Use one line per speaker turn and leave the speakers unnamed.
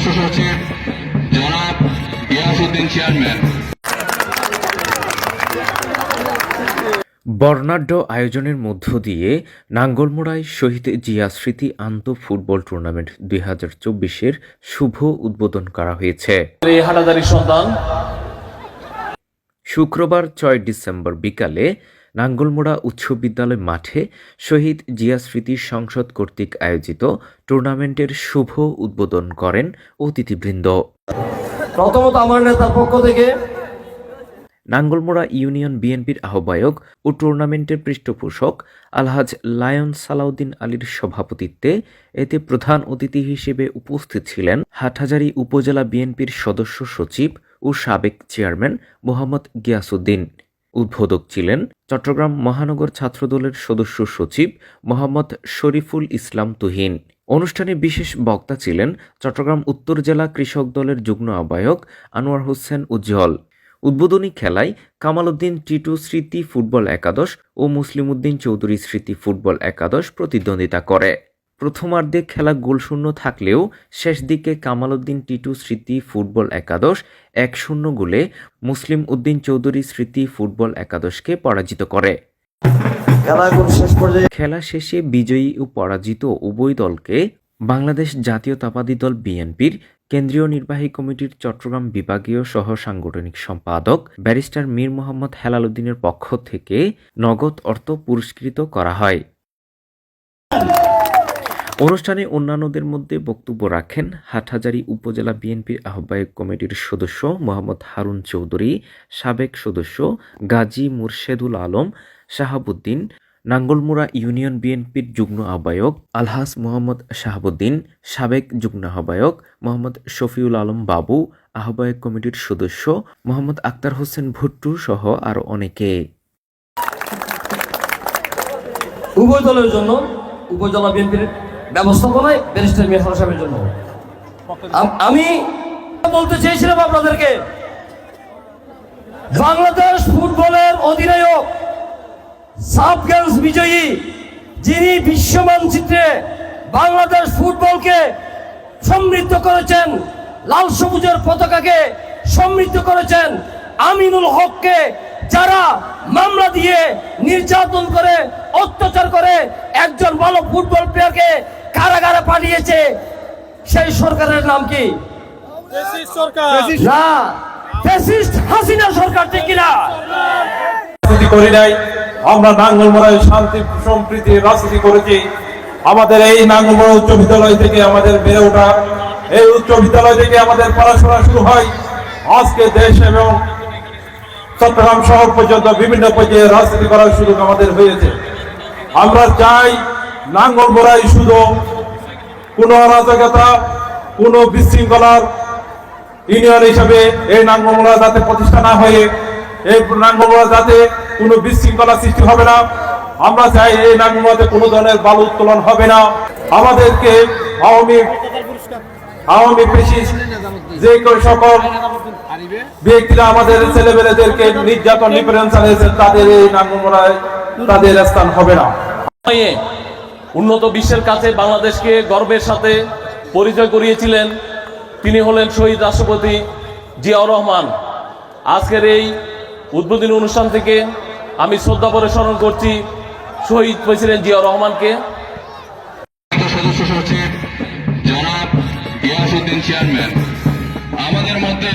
সদস্য সচিব জনাব গিয়াসউদ্দিন চেয়ারম্যান।
বর্ণাঢ্য আয়োজনের মধ্য দিয়ে নাঙ্গলমোড়ায় শহীদ জিয়া স্মৃতি আন্ত ফুটবল টুর্নামেন্ট 2024-এর শুভ উদ্বোধন করা হয়েছে। শুক্রবার 6 ডিসেম্বর বিকালে নাঙ্গলমোড়া উচ্চ বিদ্যালয় মাঠে শহীদ জিয়া স্মৃতি সংসদ কর্তৃক আয়োজিত টুর্নামেন্টের শুভ উদ্বোধন করেন অতিথিবৃন্দ।
প্রথমত আমার নেতার পক্ষ থেকে
নাঙ্গলমোড়া ইউনিয়ন বিএনপির আহ্বায়ক ও টুর্নামেন্টের পৃষ্ঠপোষক আলহাজ লায়ন সালাউদ্দিন আলীর সভাপতিত্বে এতে প্রধান অতিথি হিসেবে উপস্থিত ছিলেন হাটহাজারী উপজেলা বিএনপির সদস্য সচিব ও সাবেক চেয়ারম্যান মোহাম্মদ গিয়াসউদ্দিন। উদ্বোধক ছিলেন চট্টগ্রাম মহানগর ছাত্রদলের সদস্য সচিব মোহাম্মদ শরীফুল ইসলাম তুহিন। অনুষ্ঠানে বিশেষ বক্তা ছিলেন চট্টগ্রাম উত্তর জেলা কৃষক দলের যুগ্ম আহ্বায়ক আনোয়ার হোসেন উজ্জ্বল। উদ্বোধনী খেলায় কামাল উদ্দিন টিটু স্মৃতি ফুটবল একাদশ ও মুসলিম উদ্দিন চৌধুরী স্মৃতি ফুটবল একাদশ প্রতিদ্বন্দ্বিতা করে। প্রথমার্ধে খেলা গোলশূন্য থাকলেও শেষ দিকে কামাল উদ্দিন টিটু স্মৃতি ফুটবল একাদশ 1-0 গোলে মুসলিম উদ্দিন চৌধুরী স্মৃতি ফুটবল একাদশকে পরাজিত করে। খেলা শেষে বিজয়ী ও পরাজিত উভয় দলকে বাংলাদেশ জাতীয়তাবাদী দল বিএনপির কেন্দ্রীয় নির্বাহী কমিটির চট্টগ্রাম বিভাগীয় সহ সাংগঠনিক সম্পাদক ব্যারিস্টার মীর মোহাম্মদ হেলাল উদ্দিনের পক্ষ থেকে নগদ অর্থ পুরস্কৃত করা হয়। অনুষ্ঠানে অন্যান্যদের মধ্যে বক্তব্য রাখেন হাটহাজারী উপজেলা বিএনপির আহ্বায়ক কমিটির সদস্য মোহাম্মদ হারুন চৌধুরী, সাবেক সদস্য গাজী মুর্শেদুল আলম শাহাবুদ্দিন, নাঙ্গলমোড়া ইউনিয়ন বিএনপির যুগ্ম আহ্বায়ক আলহাজ মোহাম্মদ শাহাবুদ্দিন, সাবেক যুগ্ম আহ্বায়ক মোহাম্মদ শফিউল আলম বাবু, আহ্বায়ক কমিটির সদস্য মোহাম্মদ আক্তার হোসেন ভুট্টু সহ আরো অনেকে।
উভয় দলের জন্য উপজেলা বিএনপির ব্যবস্থাপনায় ব্যারিস্টার মীর হাসান সাহেবের জন্য আমি বলতে চেয়েছিলাম আপনাদেরকে, বাংলাদেশ ফুটবলের অধিনায়ক সাফ গেমস বিজয়ী, যিনি বিশ্ব মানচিত্রে বাংলাদেশ ফুটবলকে সমৃদ্ধ করেছেন, লাল সবুজের পতাকাকে সমৃদ্ধ করেছেন, আমিনুল হককে যারা মামলা দিয়ে নির্যাতন করে অত্যাচার করে একজন ভালো ফুটবল প্লেয়ারকে কারাগারে পাঠিয়েছে, সেই সরকারের নাম কি? না, ফ্যাসিস্ট হাসিনা সরকার, ঠিক কিনা?
করি নাই, আমরা নাঙ্গলমোড়ায় শান্তি সম্প্রীতির রাজনীতি করেছি। আমাদের এই নাঙ্গলমোড়া উচ্চ বিদ্যালয় থেকে আমাদের বেড়ে ওঠা, এই উচ্চ বিদ্যালয় থেকে আমাদের পড়াশোনা শুরু হয়। আজকে দেশ এবং চট্টগ্রাম শহর পর্যন্ত বিভিন্ন পর্যায়ে রাজনীতি করার সুযোগ আমাদের হয়েছে। আমরা চাই নাঙ্গলমোড়ায় শুধু কোনো অরাজকতা, কোনো বিশৃঙ্খলার ইউনিয়ন হিসাবে এই নাঙ্গলমোড়া যাতে প্রতিষ্ঠা না হয়ে এই নাঙ্গলমোড়া যাতে কোনো বিশৃঙ্খলা সৃষ্টি হবে না। আমরা চাই এই নাঙ্গলমোড়াতে কোনো ধরনের বালু উত্তোলন হবে না। আমাদেরকে আওয়ামী ফ্যাসিস্ট যে সকল ব্যক্তিরা আমাদের ছেলেমেয়েদেরকে নির্যাতন নিপীড়ন চালিয়েছেন, তাদের এই নাঙ্গলমোড়ায় তাদের স্থান হবে না।
উন্নত বিশ্বের কাছে বাংলাদেশকে গর্বের সাথে পরিচয় করিয়েছিলেন তিনি হলেন শহীদ রাষ্ট্রপতি জিয়াউর রহমান। আজকের এই উদ্বোধনী অনুষ্ঠান থেকে আমি শ্রদ্ধা ভরে স্মরণ করছি শহীদ প্রেসিডেন্ট জিয়াউর রহমানকে।
সদস্য সচিব জনাব গিয়াসউদ্দিন চেয়ারম্যান। আমাদের মধ্যে